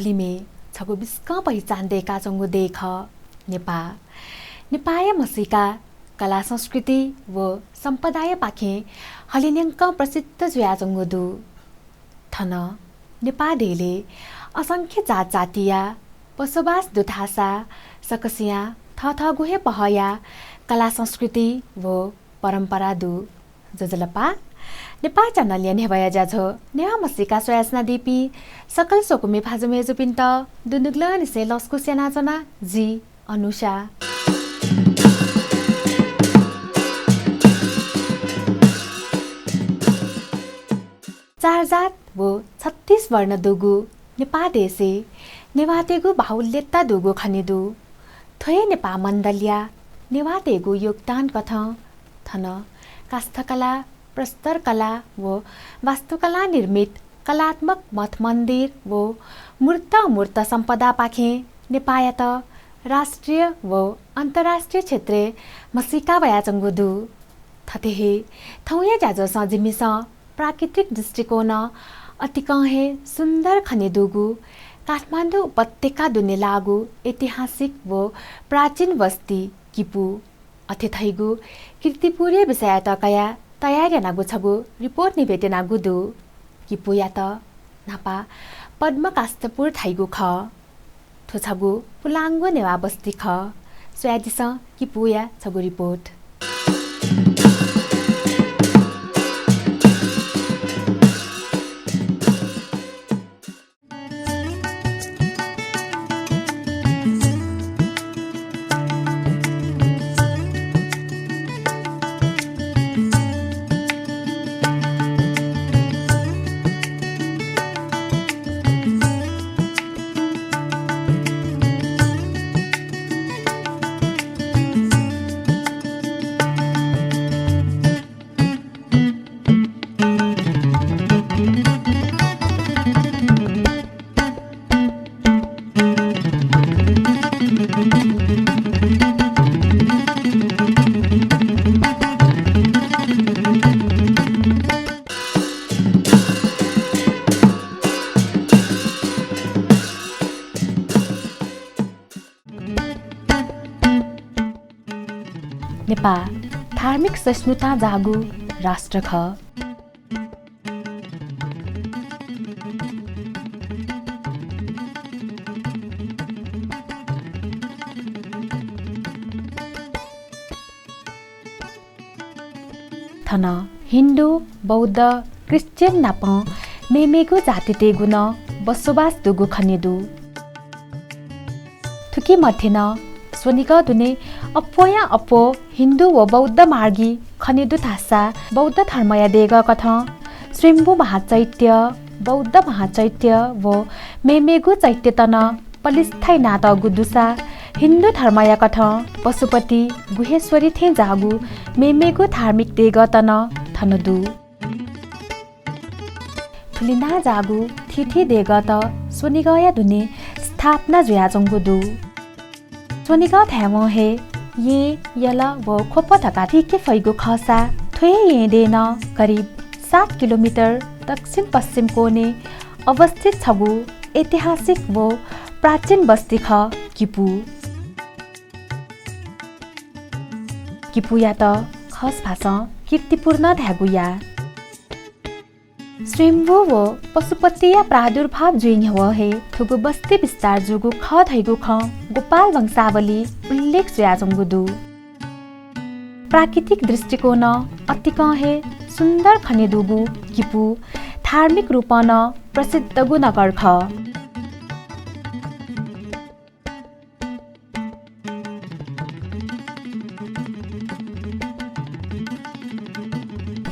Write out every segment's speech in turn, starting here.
हलिमे छगु बिस्क पहिचान देका जंगु देख नेपाय मसिका कला संस्कृति व सम्पदाय पाखे हलिन्यङ्क प्रसिद्ध जुया जंगु दु थन नेपाडेले असंख्य जात जातीय बसोबास दुथासा सकसिया थ गुहे पहया कला संस्कृति व परम्परा दु जजलपा नेपा च्यानल नेवाया जाझो नेवा मसिका सोयासना दिपी सकल सोकुमे फाजुमे जुपिन्त दुनुग्ल निसे लस्कु सेनाजना जी अनुषा चार जात वो 36 वर्ण दुगु नेपा देशे नेवातेगु बाहुल्यता दुगु खनिदु थोय नेपा मण्डलिया नेवातेगु योगदान कथ थन काष्ठकला प्रस्तर कला व वास्तुकला निर्मित कलात्मक मठ मन्दिर व मूर्त अमूर्त सम्पदा पाखे नेपायत राष्ट्रिय व अन्तर्राष्ट्रिय क्षेत्र मसिका वया जंगुदु थतेहे थौया जाजो सजिमिस प्राकृतिक दृष्टिकोण अतिकहे सुन्दर खनेदुगु काठमाडौँ उपत्यका दुने लागु ऐतिहासिक व प्राचीन बस्ती किपु अथेथैगु कीर्तिपुरे विषय तकया तयारी नागु छगु रिपोर्ट निवेदन नागु दु किपु या त नापा पद्म काष्ठपुर थाइगु ख थोछगु पुलाङ्गो नेवा बस्ती ख सोयादिस किपु या छगु रिपोर्ट नेपा धार्मिक सहिष्णुता जागु राष्ट्र ख थन हिन्दू बौद्ध क्रिश्चियन नाप मेमेगु जाति तेगुन बसोबास दुगु खनेदु थुकी मथेन स्वनिका दुने अपोया अपो हिन्दू व बौद्ध मार्गी खनेदु थासा बौद्ध धर्मया देग कथ श्रीम्बु महाचैत्य बौद्ध महाचैत्य व मेमेगु चैत्य तन पलिस्थाई नात गुदुसा हिन्दू धर्मया कथ पशुपति गुहेश्वरी थे जागु मेमेगु धार्मिक देग तन थनदु थुलिना जागु थिथि देग त स्वनिगया दुने स्थापना जुया जंगुदु सोनिका थ्यामो हे ये यला व खोप थका थिके फैगु खसा थ्वे ये देन करिब 7 किलोमिटर दक्षिण पश्चिम कोने अवस्थित छगु ऐतिहासिक व प्राचीन बस्ती ख किपु किपु या त खस भाषा कीर्तिपुर न ध्यागुया श्रीम्बु व पशुपतिया प्रादुर्भाव जुइङ हो हे थुगु बस्ती विस्तार जुगु ख धैगु ख गोपाल वंशावली उल्लेख जुया जंगुदु प्राकृतिक दृष्टिकोण अतिकहे सुन्दर खनेदुगु किपु धार्मिक रूपन प्रसिद्ध गु नगर ख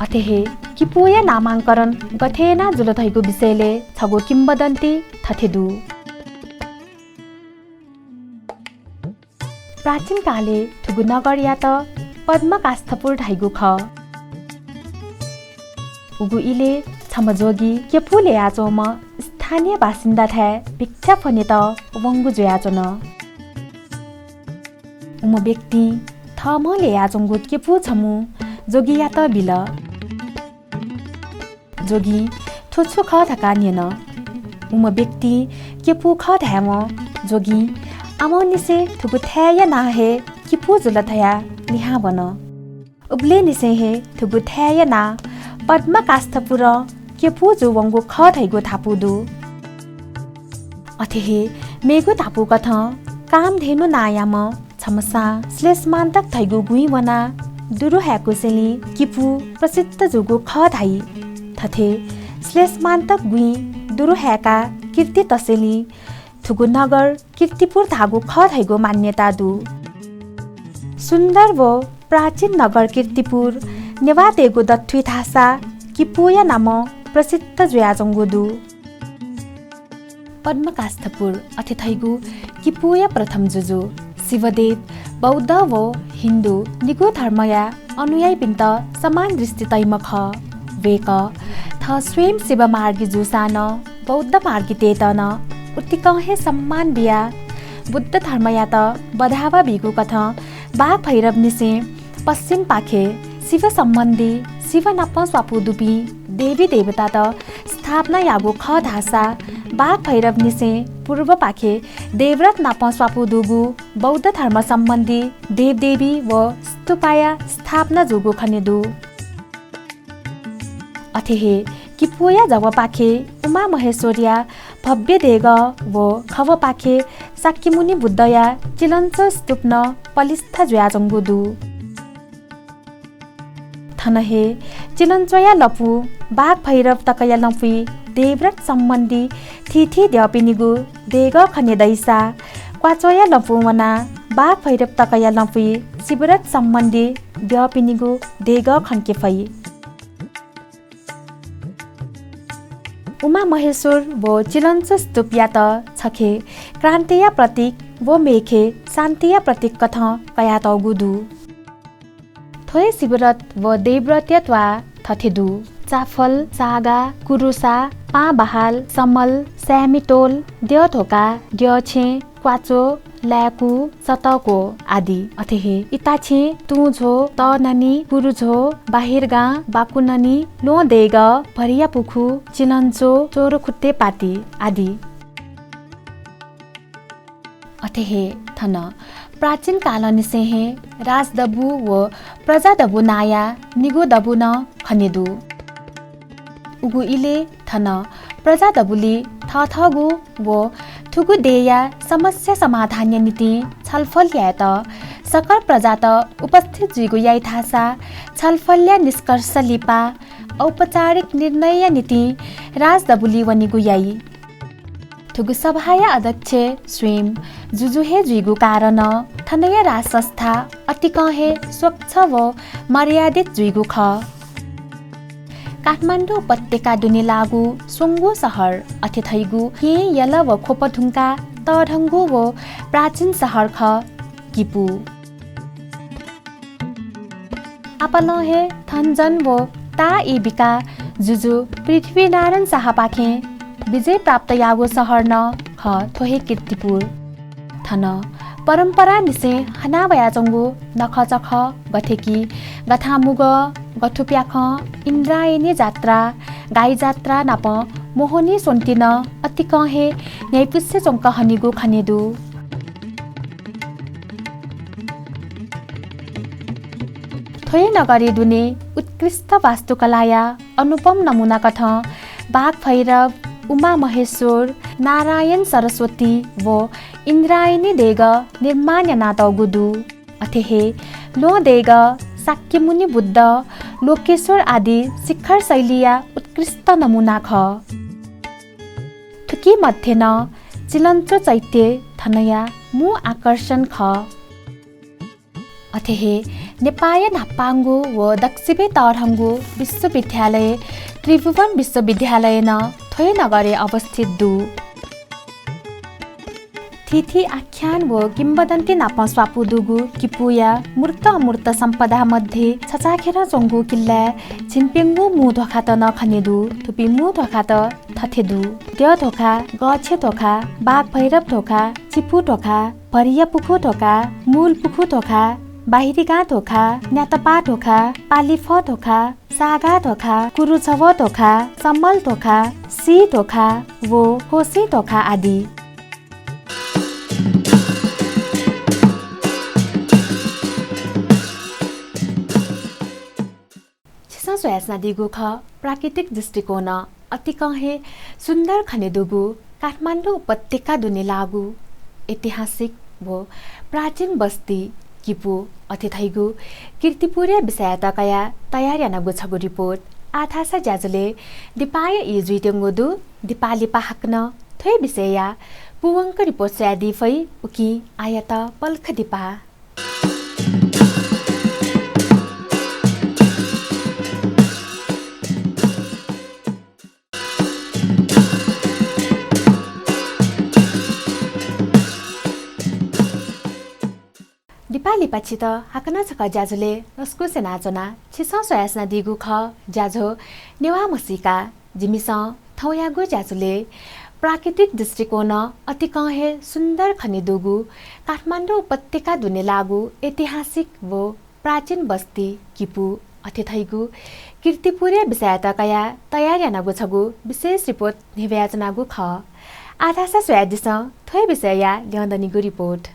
अथेहे किपुया नामाङ्करण गथेना जुलथैगु विषयले छगो किम्बदन्ती थथेदु प्राचीन काले थुगु नगर या त पद्म काष्ठपुर ढाइगु ख उगु इले छमजोगी केपुले आचोम स्थानीय बासिन्दा थे भिक्षा फने त वंगु जोयाचो न उम व्यक्ति थमले आचोंगु केपु छमु जोगी या त बिल जोगी थोछु ख थका निन उम व्यक्ति केपु ख ध्याम जोगी आमो निसे थुगु थ्याया ना हे किपु जुल थया निहा बन उब्ले निसे हे थुगु थ्याया ना पद्म कास्थपुर केपु जो वंगु ख थैगु थापुदु अथे मेगु थापु कथ काम धेनु नायाम छमसा श्लेषमान्तक थैगु गुई वना दुरु ह्याकु सेली किपु प्रसिद्ध जुगु ख धाई थथे श्लेषमान्तक गुई दुरु ह्याका कीर्ति तसेली थुगु नगर कीर्तिपुर धागु ख थैगु मान्यता दु सुन्दर वो प्राचीन नगर कीर्तिपुर नेवा तेगु दथुई थासा किपुया नाम प्रसिद्ध जुयाजंगु दु पद्मकास्थपुर अथे थैगु किपुया प्रथम जुजु शिवदेव बौद्ध व हिन्दू निगु धर्मया अनुयायी पिन्त समान दृष्टि तैमख वेक थ स्वयं शिव मार्गी जुसान बौद्ध मार्गी तेतन उत्तिकहे सम्मान बिया बुद्ध धर्मया त बधावा बिगु कथ बाघ भैरव निसे पश्चिम पाखे शिव सम्बन्धी शिव नप स्वापु दुपी देवी देवता त स्थापना यागु ख धासा बाघ भैरव निसे पूर्व पाखे देवव्रत नप स्वापु दुगु बौद्ध धर्म सम्बन्धी देवदेवी व स्तूपाया स्थापना जुगु खनेदु अथेहे किपोया जब पाखे उमा महेश्वरिया भव्य देग व खव पाखे साक्यमुनि बुद्धया चिलञ्च स्तूप्न पलिस्थ ज्याजंगुदु थनहे चिलञ्चया लपु बाघ भैरव तकया लपु देवव्रत सम्बन्धी थिथि द्यपिनिगु देग खने दैसा क्वाचोया लपु वना बाघ भैरव तकया लपु शिवव्रत सम्बन्धी द्यपिनिगु देग खन्के फै उमा महेश्वर वो चिलञ्च स्तूप या त छखे क्रान्तिया प्रतीक वो मेखे शान्तिया प्रतीक कथ कया तगुदु थोय शिवव्रत व देवव्रत्यत्वा थथेदु चाफल सागा कुरुसा पा बहाल समल स्यामिटोल द्यथोका द्यछे क्वाचो ल्याकु सतको आदि अथेहे इताछे तुझो तननी कुरुझो बाहिरगा बाकुननी लो देग भरिया पुखु चिलञ्चो चोरो खुट्टे पाती आदि अथेहे थन प्राचीन काल निसेहे राजदबु व प्रजादबु नाया निगु दबु न खनेदु उगु इले थन प्रजादबुले थथगु व थुगु देया समस्या समाधान नीति छलफल या त सकल प्रजा त उपस्थित जुगु याइ थासा छलफल्या निष्कर्ष लिपा औपचारिक निर्णय नीति राजदबुली वनिगु याइ थुगु सभाया अध्यक्ष स्वयं जुजुहे जुगु कारण थनया राज संस्था अतिकहे स्वच्छ व मर्यादित जुगु ख काठमाडौँ उपत्यका दुने लागु सोङ्गो सहर अथे थैगु हे यल व खोपथुङ्का तढङ्गु व प्राचीन सहर ख किपु आपलहे थन्जन व ता एबिका जुजु पृथ्वीनारायण शाह पाखे विजय प्राप्त यागो सहर न ख थोहे कीर्तिपुर थन परम्परा निसे हनाबया जंगु नखचख गथेकी गथामुग गठुप्याख इन्द्रायणी जात्रा गाई जात्रा नाप मोहनी सोन्तिन अतिकहे न्यायपुष्य चौंक हनिगु खनेदु थोय नगरी दुने उत्कृष्ट वास्तुकलाया अनुपम नमुना कथ बाघ भैरव उमा महेश्वर नारायण सरस्वती व इन्द्रायणी देग निर्माण नातगुदु अथेहे लो देग साक्यमुनि बुद्ध लोकेश्वर आदि शिखर शैलीया उत्कृष्ट नमुना ख थुकी मध्ये न चिलञ्चो चैत्य थनया मु आकर्षण ख अथेहे नेपाय नापाङ्गु व दक्षिणे तढङ्गु विश्वविद्यालय त्रिभुवन विश्वविद्यालय न थोय नगरे अवस्थित दु थिथि आख्यान व किम्बदन्ती नाप स्वापु दुगु किपुया मूर्त अमूर्त सम्पदा मध्ये छचाखेर चोङ्गु किल्ला छिनपेङ्गु मु धोखा त नखनेदु थुपी मु धोखा त थथेदु त्यो धोखा गछे धोखा बाघ भैरव धोखा चिपु धोखा भरिया पुखु धोखा मूल पुखु धोखा बाहिरी गा धोखा न्यातपा धोखा पालिफ धोखा सागा धोखा कुरुछव धोखा सम्मल धोखा सी धोखा वो होसी धोखा आदि। सोयासना दिगु ख प्राकृतिक दृष्टिकोण अति कहे सुन्दर खनेदुगु काठमाडौँ उपत्यका दुने लागु ऐतिहासिक वो प्राचीन बस्ती किपु अतिथैगु कीर्तिपुर विषयतकया तयारी नगु छगु रिपोर्ट आथासा ज्याजुले दिपाय इजुइटेंगुदु दिपाली पाहक्न थै विषया पुवंक रिपोर्ट स्यादी फै उकी आयत पल्ख दिपा दिपाली पछि त हाकना छक ज्याजुले रस्कु से नाचना छिस सोयासना दिगु ख ज्याझो नेवा मसिका जिमिस थौयागु ज्याजुले प्राकृतिक दृष्टिकोण अति कहे सुन्दर खनिदुगु काठमाडौँ उपत्यका दुने लागु ऐतिहासिक वो प्राचीन बस्ती किपु अतिथैगु कीर्तिपुर विषयतकया तयारी नगु छगु विशेष रिपोर्ट निव्याजनागु ख आधासा सोयादिस थै विषया ल्याउँदनिगु रिपोर्ट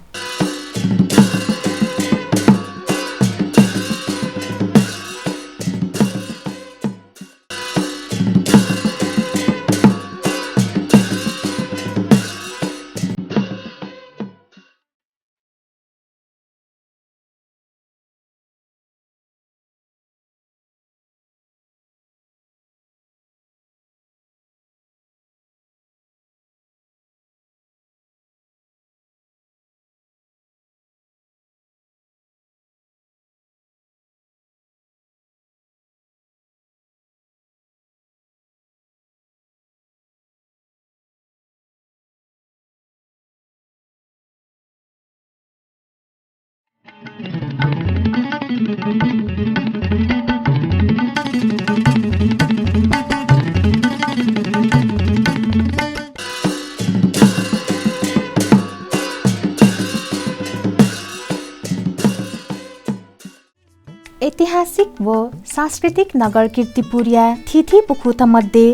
ऐतिहासिक व सांस्कृतिक नगर कीर्तिपुरिया थिथि पुखु त मध्ये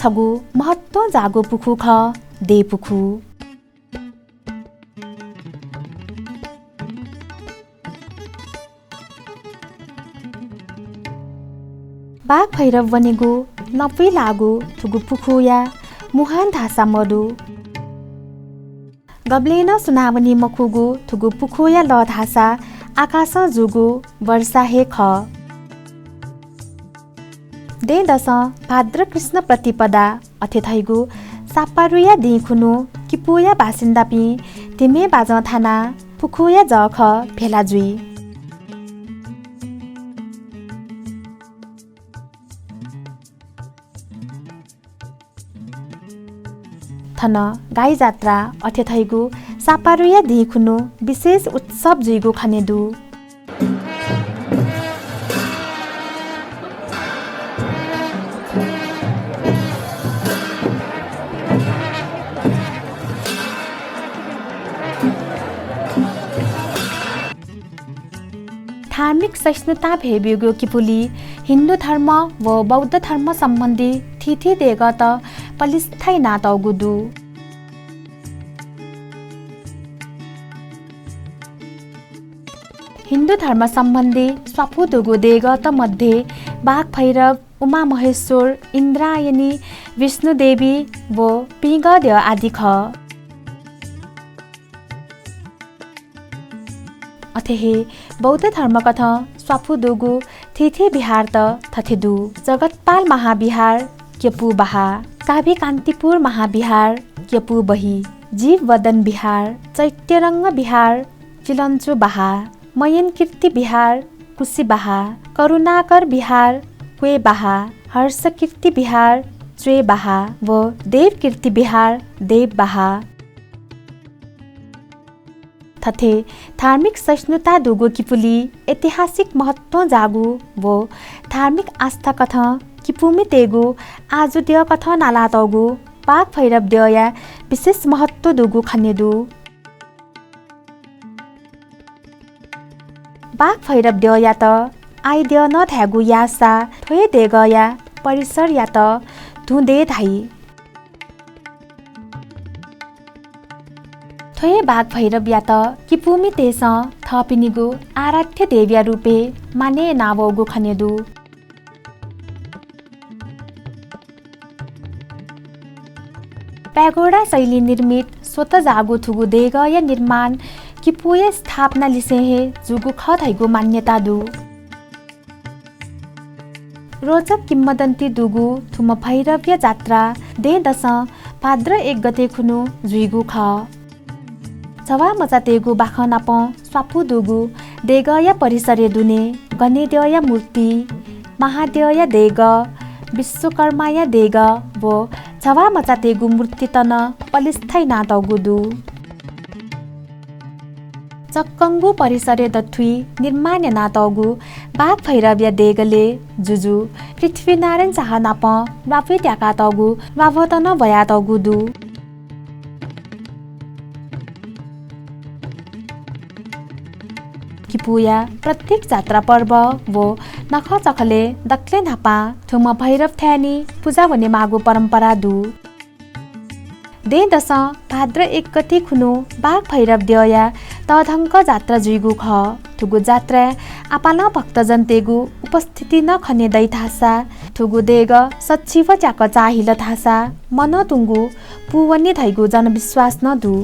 छगु महत्व जागो पुखु ख दे पुखु बाघ भैरव बनेगु नपै लागु थुगु पुखु या मुहान धासा मडु गब्लेन सुनावनी मखुगु थुगु पुखु या ल धासा आकाश जुगु वर्षा हे ख दे दश भाद्र कृष्ण प्रतिपदा अथेथैगु सापारुया दिखुनु किपुया बासिन्दा पि तिमे बाज थाना पुखुया जख भेला जुई थन गाई जात्रा अथेथैगु सापारुया दिखुनु विशेष उत्सव जुइगु खनेदु धार्मिक सहिष्णुता भेबिगु किपुली हिन्दू धर्म व बौद्ध धर्म सम्बन्धी थिथि देगत पलिस्थाई नातौगुदु हिन्दू धर्म सम्बन्धी स्वाफुदुगु देगत मध्ये बाघ भैरव उमा महेश्वर इन्द्रायणी विष्णुदेवी व पिगद्य आदि ख अथेहे बौद्ध धर्म कथ स्वाफुदुगु थिथि बिहार त थथेदु जगतपाल महाविहार केपु बहा काभि कान्तिपुर महाविहार केपु बही जीव वदन बिहार चैत्यरङ्ग बिहार चिलन्चु बहा मयन कीर्ति बिहार कुशी बहा करुणाकर बिहार क्वे बहा हर्ष कीर्ति बिहार च्वे बहा व देव कीर्ति बिहार देव बहा थथे धार्मिक सहिष्णुता दुगु किपुली ऐतिहासिक महत्व जागु वो धार्मिक आस्था कथ किपुमी तेगु आजु देव कथ नाला तगु बाघ भैरव देया विशेष महत्व दुगु खनेदु बाघ भैरव देव या त आइदेव न थ्यागु यासा थोए दे गया परिसर या त धुँदे धाई थोए बाघ भैरव या त किपुमी तेस थपिनिगु आराध्य देव्या रूपे माने नावगु खनेदु पैगोडा शैली निर्मित स्वत जागु थुगु देगय निर्माण किपुये स्थापना लिसेहे जुगु खथैगु मान्यता दु रोचक किम्वदन्ती दुगु थुम भैरव्य जात्रा दे दश भाद्र 1 गते खुनु जुइगु ख छवा मचातेगु बाखनाप स्वापु दुगु देगय परिसरे दुने गणेदेय मूर्ति महादेय देग विश्वकर्माय देग वो छवा मचातेगु मूर्ति तन पलिस्थाइ नातगुदु चक्कंगु परिसरे दथुई निर्माण नातगु बाघ भैरव्य देगले जुजु पृथ्वीनारायण चाहनाप वाफे त्याका तगु वाभतन भया तगुदु किपुया प्रत्येक जात्रा पर्व वो नख चखले दक्ले नापा थुम भैरव थ्यानी पूजा भने मागु परम्परा दु दे दश भाद्र 1 गते खुनु बाघ भैरव देवया तधङ्क जात्रा जुइगु ख थुगु जात्रा आपाला भक्तजन तेगु उपस्थिति न खनेदै थासा थुगु देग सच्चिव च्याक चाहिल थासा मन तुंगु पुवनी धैगु जनविश्वास न दु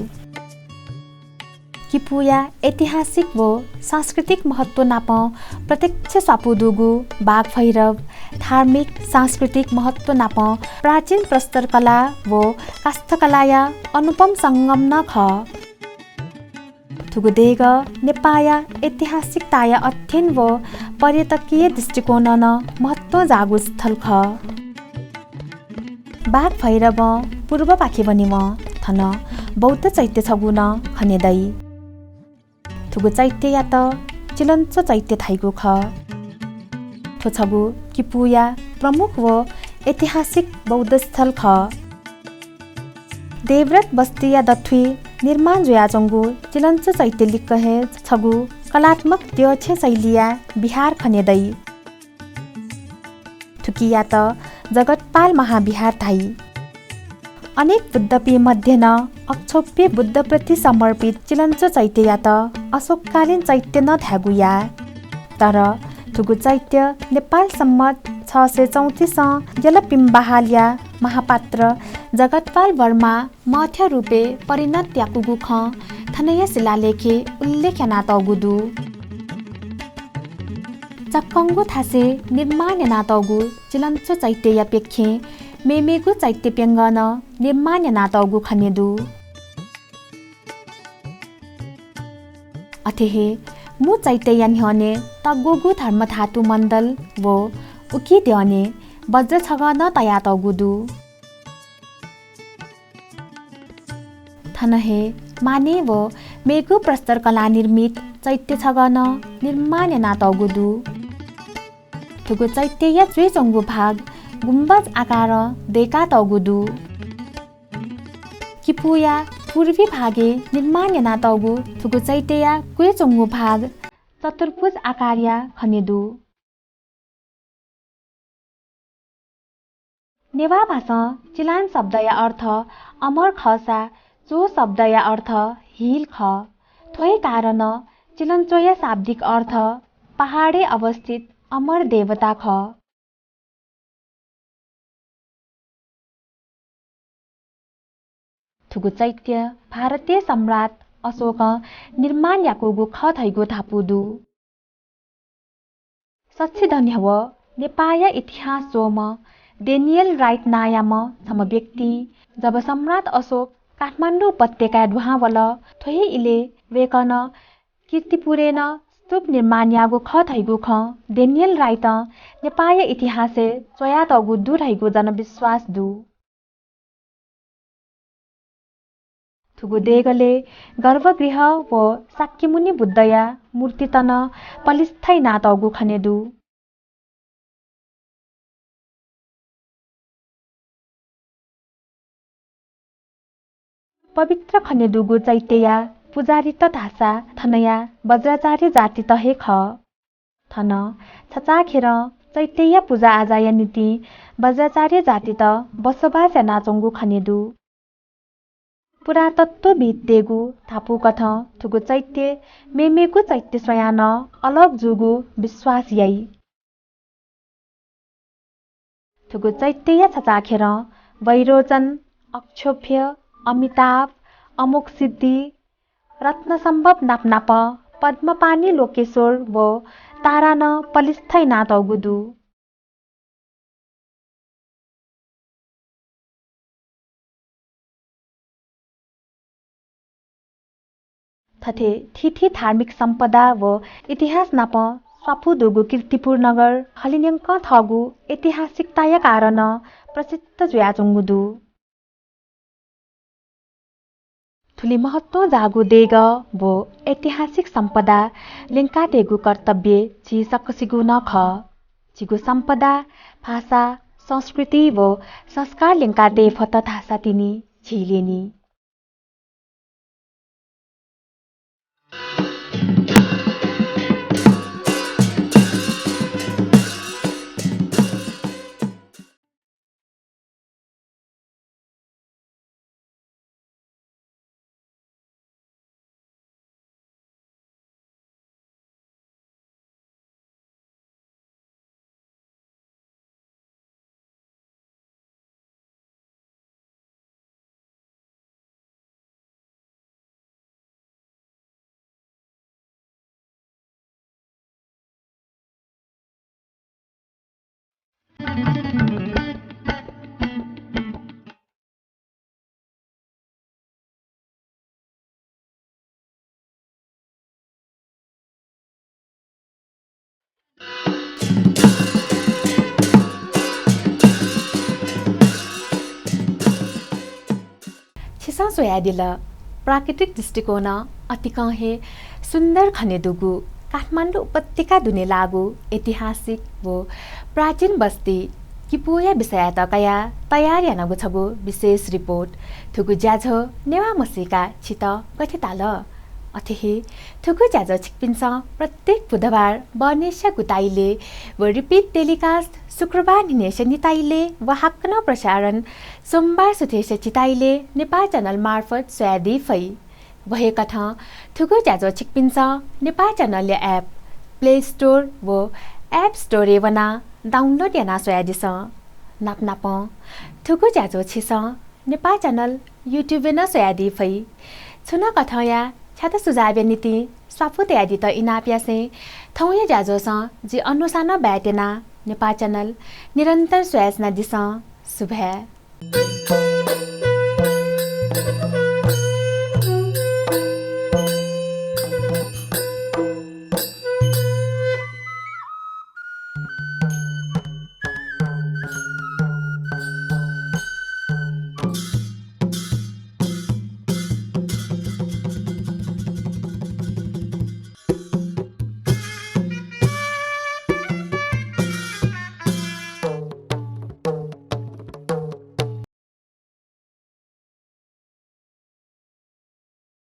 किपुया ऐतिहासिक वो सांस्कृतिक महत्व नाप प्रत्यक्ष स्वापुदुगु बाघ भैरव धार्मिक सांस्कृतिक महत्व नाप प्राचीन प्रस्तर कला वो काष्ठकलाया अनुपम संगम न ख थुगु देग नेपाया ऐतिहासिकताया अध्ययन वो पर्यटकीय दृष्टिकोण न महत्व जागु स्थल ख बाघ भैरव पूर्व पाखे बनिम थन बौद्ध चैत्य छगुन खनेदै थुगु चैत्य या त चिलन्चो चैत्य थाइगु ख थो छगु किपुया प्रमुख व ऐतिहासिक बौद्ध स्थल ख देवव्रत बस्ती या दथुई निर्माण जोयाचंगु चिलन्चो चैत्य लिक्क हे छगु कलात्मक द्योछे शैलिया बिहार खनेदै थुकिया त जगतपाल महाविहार थाई अनेक बुद्धपी मध्य न अक्षोभ्य बुद्ध प्रति समर्पित चिलन्चो चैत्य या त अशोककालीन चैत्य न थ्यागुया तर थुगु चैत्य नेपाल सम्मत 634 जलपिम्बाहालिया महापात्र जगतपाल वर्मा मध्य रूपे परिणत त्याकुगु ख थनय शिलालेखे उल्लेख्य नातगुदु चक्कंगु थासे निर्माण नातगु चिलन्चो चैत्य या पेखे मेमेगु चैत्य पेङ्गन निर्माण नातगु खनेदु अथेहे मु चैत्य यान्हने तगुगु धर्म धातु मण्डल वो उकी देने वज्र छगन तया तगुदु थनहे माने वो मेगु प्रस्तर कला निर्मित चैत्य छगन निर्माण नातगुदु थुगु चैत्य या चुइचंगु भाग गुम्बज आकार देका तगुदु किपुया पूर्वी भागे निर्माण नातगु थुगु चैत्य कुएचंगु भाग चतुर्भुज आकारया खनेदु नेवा भाषा चिलान शब्दया अर्थ अमर खसा चो शब्दया अर्थ हिल ख थोय कारण चिलन्चोया शाब्दिक अर्थ पहाडे अवस्थित अमर देवता ख थुगु चैत्य भारतीय सम्राट अशोक निर्माण याकुगु ख थैगु थापुदु सच्ची धन्य हो नेपाया इतिहास सोम डेनियल राइट नायाम सम व्यक्ति जब सम्राट अशोक काठमाडौँ उपत्यका ढुहावल थोही इले वेकन कीर्तिपुरेन स्तूप निर्माण यागु ख थैगु ख डेनियल राइट नेपाया इतिहासे चोया तगु दु थैगु जनविश्वास दु थुगु देगले गर्भगृह व साक्यमुनि बुद्धया मूर्ति तन पलिस्थाइ नातगु खनेदु पवित्र खनेदुगु चैत्य पुजारी त धासा थनया वज्राचार्य जाति त हे ख थन छचाखेर चैत्यय पूजा आजाय नीति वज्राचार्य जाति त बसोबास नाचोंगु खनेदु पुरातत्वविद देगु थापु कथ थुगु चैत्य मेमेगु चैत्य स्वयान अलग जुगु विश्वास यई थुगु चैत्यय छचाखेर वैरोचन अक्षोभ्य अमिताभ अमोक सिद्धि रत्नसम्भव नापनाप पद्मपानी लोकेश्वर वो तारान पलिस्थै नातौगुदु थथे ठिठी धार्मिक सम्पदा व इतिहास नाप स्वाफुदुगु कीर्तिपुर नगर खलिन्यङ्क थगु ऐतिहासिकताय कारण प्रसिद्ध जुयाचुङ्गुदु ठुली महत्व जागु देग वो ऐतिहासिक सम्पदा लिङ्का देगु कर्तव्य छि सकसिगु नख चिगु सम्पदा भाषा संस्कृति वो संस्कार लिङ्का दे फत थासा तिनी छिलेनी छिसा सोयादिल प्राकृतिक दृष्टिकोण अतिकहे सुन्दर खनेदुगु काठमाडौँ उपत्यका दुने लागु ऐतिहासिक वो प्राचीन बस्ती किपोया विषय तकया तयार यानगु छगु विशेष रिपोर्ट थुगु ज्याझो नेवा मसिका छित कथिताल अथेहे थुगु ज्याझो छिकपिन्छ प्रत्येक बुधबार बनेश्य गुताइले व रिपिट टेलिकास्ट शुक्रबार निनेश निताइले व हाक्न प्रसारण सोमबार सुथेश चिताइले नेपाल च्यानल मार्फत स्वयादी फै वहे कथा थुगु ज्याझो छिकपिन्छ Nepal channel app play store व एप स्टोर वना डाउनलोड याना स्वयादिस नाप थुगु ज्याझो छिस नेपाल च्यानल युट्युब न स्वयादी फै छुन कथया छाता सुझाव नीति स्वाफु तयादी त इनाप्यासे थौया ज्याझो स जी अनुसाना बैटेना नेपाल च्यानल निरन्तर स्वयासना दिस शुभ